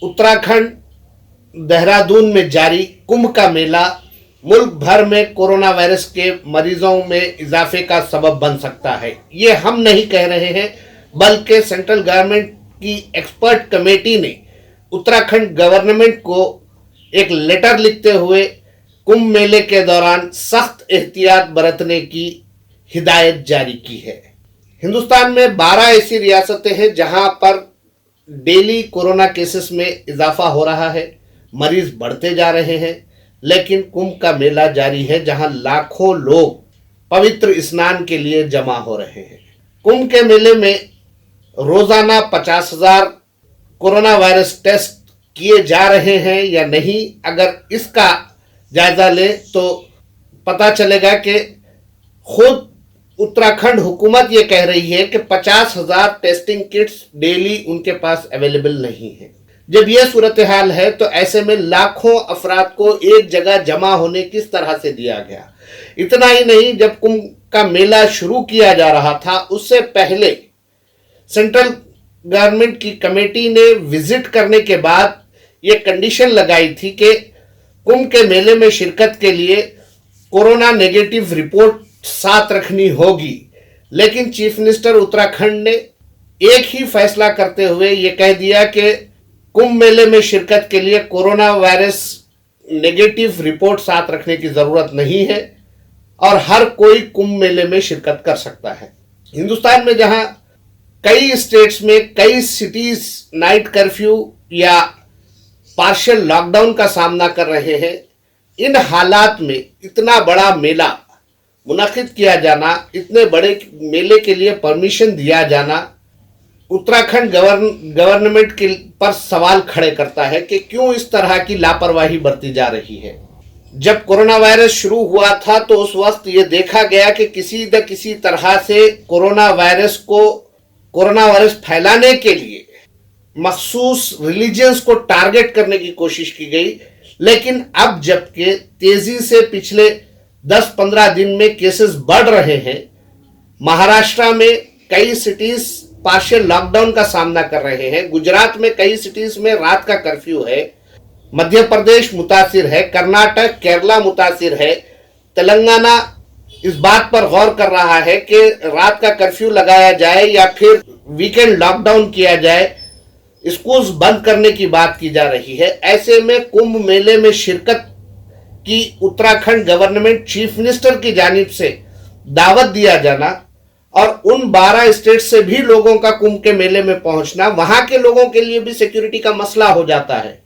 उत्तराखंड देहरादून में जारी कुंभ का मेला मुल्क भर में कोरोना वायरस के मरीजों में इजाफे का सबब बन सकता है। ये हम नहीं कह रहे हैं, बल्कि सेंट्रल गवर्नमेंट की एक्सपर्ट कमेटी ने उत्तराखंड गवर्नमेंट को एक लेटर लिखते हुए कुंभ मेले के दौरान सख्त एहतियात बरतने की हिदायत जारी की है। हिंदुस्तान में 12 ऐसी रियासतें हैं जहां पर डेली कोरोना केसेस में इजाफा हो रहा है, मरीज बढ़ते जा रहे हैं, लेकिन कुंभ का मेला जारी है जहां लाखों लोग पवित्र स्नान के लिए जमा हो रहे हैं। कुंभ के मेले में रोजाना 50,000 कोरोना वायरस टेस्ट किए जा रहे हैं या नहीं, अगर इसका जायजा ले तो पता चलेगा कि खुद उत्तराखंड हुकूमत ये कह रही है कि 50,000 टेस्टिंग किट्स डेली उनके पास अवेलेबल नहीं है। जब यह सूरत हाल है तो ऐसे में लाखों अफराद को एक जगह जमा होने किस तरह से दिया गया। इतना ही नहीं, जब कुंभ का मेला शुरू किया जा रहा था उससे पहले सेंट्रल गवर्नमेंट की कमेटी ने विजिट करने के बाद ये कंडीशन लगाई थी कि कुंभ के मेले में शिरकत के लिए कोरोना नेगेटिव रिपोर्ट साथ रखनी होगी। लेकिन चीफ मिनिस्टर उत्तराखंड ने एक ही फैसला करते हुए ये कह दिया कि कुंभ मेले में शिरकत के लिए कोरोना वायरस नेगेटिव रिपोर्ट साथ रखने की जरूरत नहीं है और हर कोई कुंभ मेले में शिरकत कर सकता है। हिंदुस्तान में जहां कई स्टेट्स में कई सिटीज नाइट कर्फ्यू या पार्शियल लॉकडाउन का सामना कर रहे हैं, इन हालात में इतना बड़ा मेला मुनाकिद किया जाना, इतने बड़े मेले के लिए परमिशन दिया जाना उत्तराखंड गवर्नमेंट के पर सवाल खड़े करता है कि क्यों इस तरह की लापरवाही बरती जा रही है। जब कोरोना वायरस शुरू हुआ था तो उस वक्त ये देखा गया कि किसी न किसी तरह से कोरोना वायरस फैलाने के लिए मखसूस रिलीजियंस को टारगेट करने की कोशिश की गई। लेकिन अब जबकि तेजी से पिछले 10-15 दिन में केसेस बढ़ रहे हैं, महाराष्ट्र में कई सिटीज पार्शियल लॉकडाउन का सामना कर रहे हैं, गुजरात में कई सिटीज में रात का कर्फ्यू है, मध्य प्रदेश मुतासिर है, कर्नाटक केरला मुतासिर है, तेलंगाना इस बात पर गौर कर रहा है कि रात का कर्फ्यू लगाया जाए या फिर वीकेंड लॉकडाउन किया जाए, स्कूल्स बंद करने की बात की जा रही है। ऐसे में कुंभ मेले में शिरकत की उत्तराखंड गवर्नमेंट चीफ मिनिस्टर की जानिब से दावत दिया जाना और उन 12 स्टेट से भी लोगों का कुंभ के मेले में पहुंचना, वहां के लोगों के लिए भी सिक्योरिटी का मसला हो जाता है,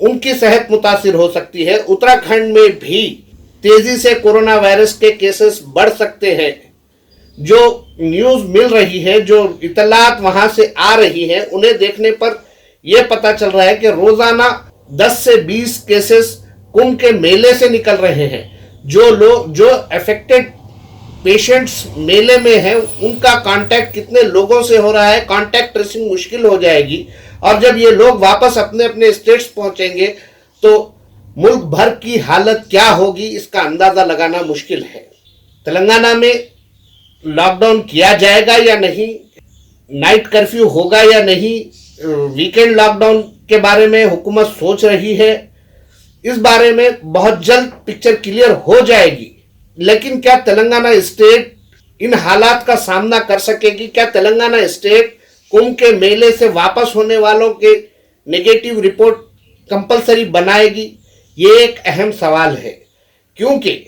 उनकी सेहत मुतासिर हो सकती है। उत्तराखंड में भी तेजी से कोरोना वायरस के केसेस बढ़ सकते हैं। जो न्यूज मिल रही है, जो इतलात वहां से आ रही है, उन्हें देखने पर यह पता चल रहा है कि रोजाना 10 से 20 केसेस कुंभ के मेले से निकल रहे हैं। जो अफेक्टेड पेशेंट्स मेले में हैं, उनका कांटेक्ट कितने लोगों से हो रहा है, कांटेक्ट ट्रेसिंग मुश्किल हो जाएगी। और जब ये लोग वापस अपने अपने स्टेट्स पहुंचेंगे तो मुल्क भर की हालत क्या होगी, इसका अंदाजा लगाना मुश्किल है। तेलंगाना में लॉकडाउन किया जाएगा या नहीं, नाइट कर्फ्यू होगा या नहीं, वीकेंड लॉकडाउन के बारे में हुकूमत सोच रही है। इस बारे में बहुत जल्द पिक्चर क्लियर हो जाएगी। लेकिन क्या तेलंगाना स्टेट इन हालात का सामना कर सकेगी? क्या तेलंगाना स्टेट कुंभ के मेले से वापस होने वालों के नेगेटिव रिपोर्ट कंपलसरी बनाएगी? ये एक अहम सवाल है, क्योंकि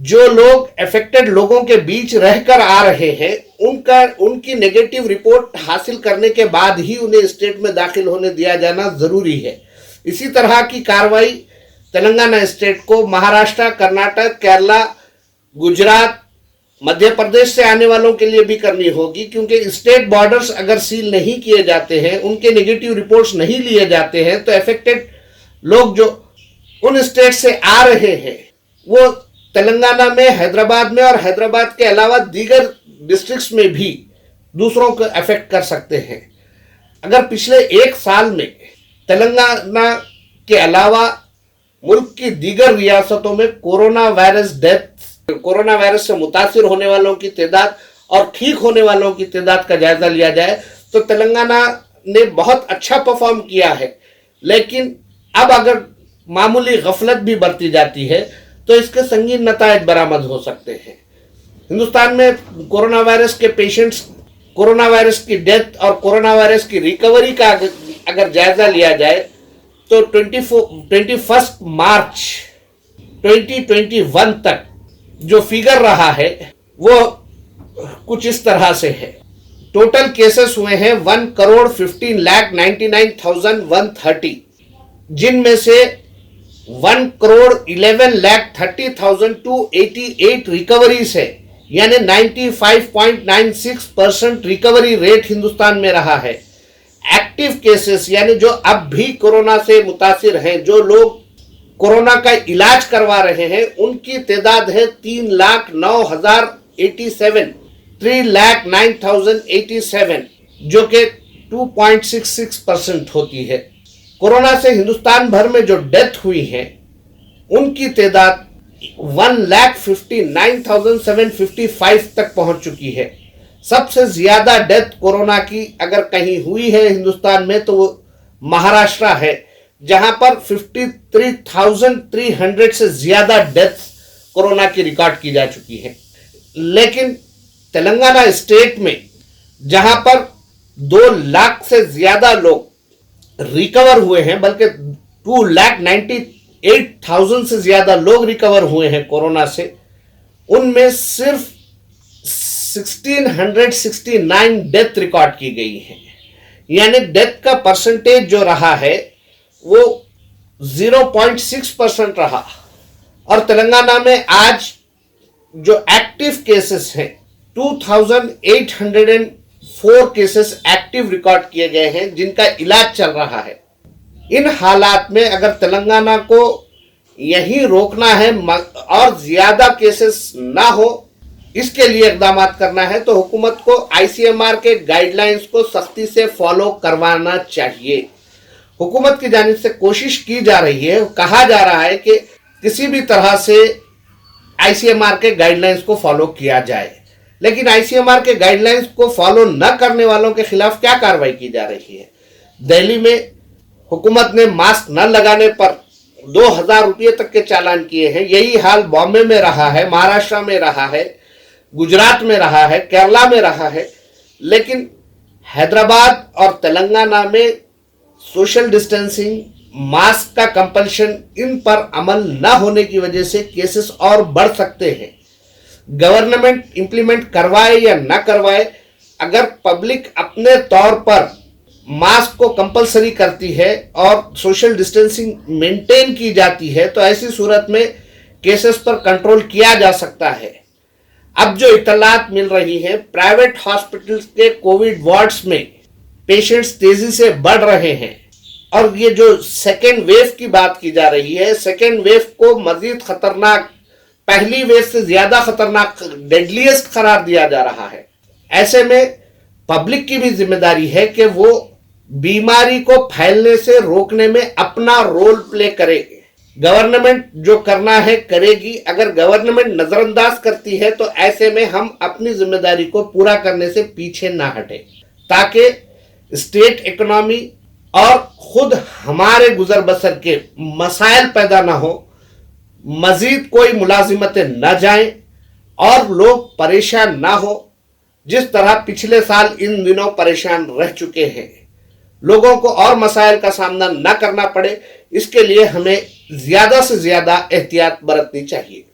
जो लोग अफेक्टेड लोगों के बीच रहकर आ रहे हैं, उनकी नेगेटिव रिपोर्ट हासिल करने के बाद ही उन्हें स्टेट में दाखिल होने दिया जाना जरूरी है। इसी तरह की कार्रवाई तेलंगाना स्टेट को महाराष्ट्र, कर्नाटक, केरला, गुजरात, मध्य प्रदेश से आने वालों के लिए भी करनी होगी, क्योंकि स्टेट बॉर्डर्स अगर सील नहीं किए जाते हैं, उनके नेगेटिव रिपोर्ट्स नहीं लिए जाते हैं, तो अफेक्टेड लोग जो उन स्टेट से आ रहे हैं वो तेलंगाना में, हैदराबाद में और हैदराबाद के अलावा दीगर डिस्ट्रिक्ट्स में भी दूसरों को अफेक्ट कर सकते हैं। अगर पिछले 1 साल में तेलंगाना के अलावा मुल्क की दीगर रियासतों में कोरोना वायरस से मुतासिर होने वालों की तादाद और ठीक होने वालों की तादाद का जायजा लिया जाए तो तेलंगाना ने बहुत अच्छा परफॉर्म किया है। लेकिन अब अगर मामूली गफलत भी बरती जाती है तो इसके संगीन नतायज बरामद हो सकते हैं। हिंदुस्तान में कोरोना वायरस के पेशेंट्स, कोरोना वायरस की डेथ और कोरोना वायरस की रिकवरी का अगर जायजा लिया जाए तो 21 मार्च 2021 तक जो फिगर रहा है वो कुछ इस तरह से है। टोटल केसेस हुए हैं 1,15,99,130, जिनमें से 1,11,30,288 रिकवरीज है, यानी 95.96% रिकवरी रेट हिंदुस्तान में रहा है। एक्टिव केसेस यानी जो अब भी कोरोना से मुतासिर हैं, जो लोग कोरोना का इलाज करवा रहे हैं, उनकी तादाद है 3,09,087, जो कि 2.66% होती है। कोरोना से हिंदुस्तान भर में जो डेथ हुई है उनकी तादाद 1,59,755 तक पहुंच चुकी है। सबसे ज्यादा डेथ कोरोना की अगर कहीं हुई है हिंदुस्तान में तो वो महाराष्ट्र है, जहां पर 53,300 से ज्यादा डेथ कोरोना की रिकॉर्ड की जा चुकी है। लेकिन तेलंगाना स्टेट में जहां पर 2 लाख से ज्यादा लोग रिकवर हुए हैं, बल्कि 2,98,000 से ज्यादा लोग रिकवर हुए हैं कोरोना से, उनमें सिर्फ 1,669 डेथ रिकॉर्ड की गई है। यानी डेथ का परसेंटेज जो रहा है वो 0.6% रहा। और तेलंगाना में आज जो एक्टिव केसेस हैं 2,804 केसेस एक्टिव रिकॉर्ड किए गए हैं, जिनका इलाज चल रहा है। इन हालात में अगर तेलंगाना को यही रोकना है और ज्यादा केसेस ना हो, इसके लिए इकदाम करना है, तो हुकूमत को आईसीएमआर के गाइडलाइंस को सख्ती से फॉलो करवाना चाहिए। हुकूमत की जानिब से कोशिश की जा रही है, कहा जा रहा है कि किसी भी तरह से आईसीएमआर के गाइडलाइंस को फॉलो किया जाए, लेकिन आईसीएमआर के गाइडलाइंस को फॉलो न करने वालों के खिलाफ क्या कार्रवाई की जा रही है। दिल्ली में हुकूमत ने मास्क न लगाने पर 2,000 रुपये तक के चालान किए हैं। यही हाल बॉम्बे में रहा है, महाराष्ट्र में रहा है, गुजरात में रहा है, केरला में रहा है। लेकिन हैदराबाद और तेलंगाना में सोशल डिस्टेंसिंग, मास्क का कंपल्शन, इन पर अमल न होने की वजह से केसेस और बढ़ सकते हैं। गवर्नमेंट इंप्लीमेंट करवाए या ना करवाए, अगर पब्लिक अपने तौर पर मास्क को कंपलसरी करती है और सोशल डिस्टेंसिंग मेंटेन की जाती है, तो ऐसी सूरत में केसेस पर कंट्रोल किया जा सकता है। अब जो इतलात मिल रही है, प्राइवेट हॉस्पिटल्स के कोविड वार्ड्स में पेशेंट्स तेजी से बढ़ रहे हैं, और ये जो सेकेंड वेव की बात की जा रही है, सेकेंड वेव को मजीद खतरनाक, पहली वेव से ज्यादा खतरनाक, डेडलीस्ट करार दिया जा रहा है। ऐसे में पब्लिक की भी जिम्मेदारी है कि वो बीमारी को फैलने से रोकने में अपना रोल प्ले करे। गवर्नमेंट जो करना है करेगी। अगर गवर्नमेंट नजरअंदाज करती है तो ऐसे में हम अपनी जिम्मेदारी को पूरा करने से पीछे ना हटे, ताकि स्टेट इकोनॉमी और खुद हमारे गुजर बसर के मसाइल पैदा ना हो, मजीद कोई मुलाजिमतें न जाएं और लोग परेशान ना हो, जिस तरह पिछले साल इन दिनों परेशान रह चुके हैं। लोगों को और मसाइल का सामना न करना पड़े, इसके लिए हमें ज्यादा से ज्यादा एहतियात बरतनी चाहिए।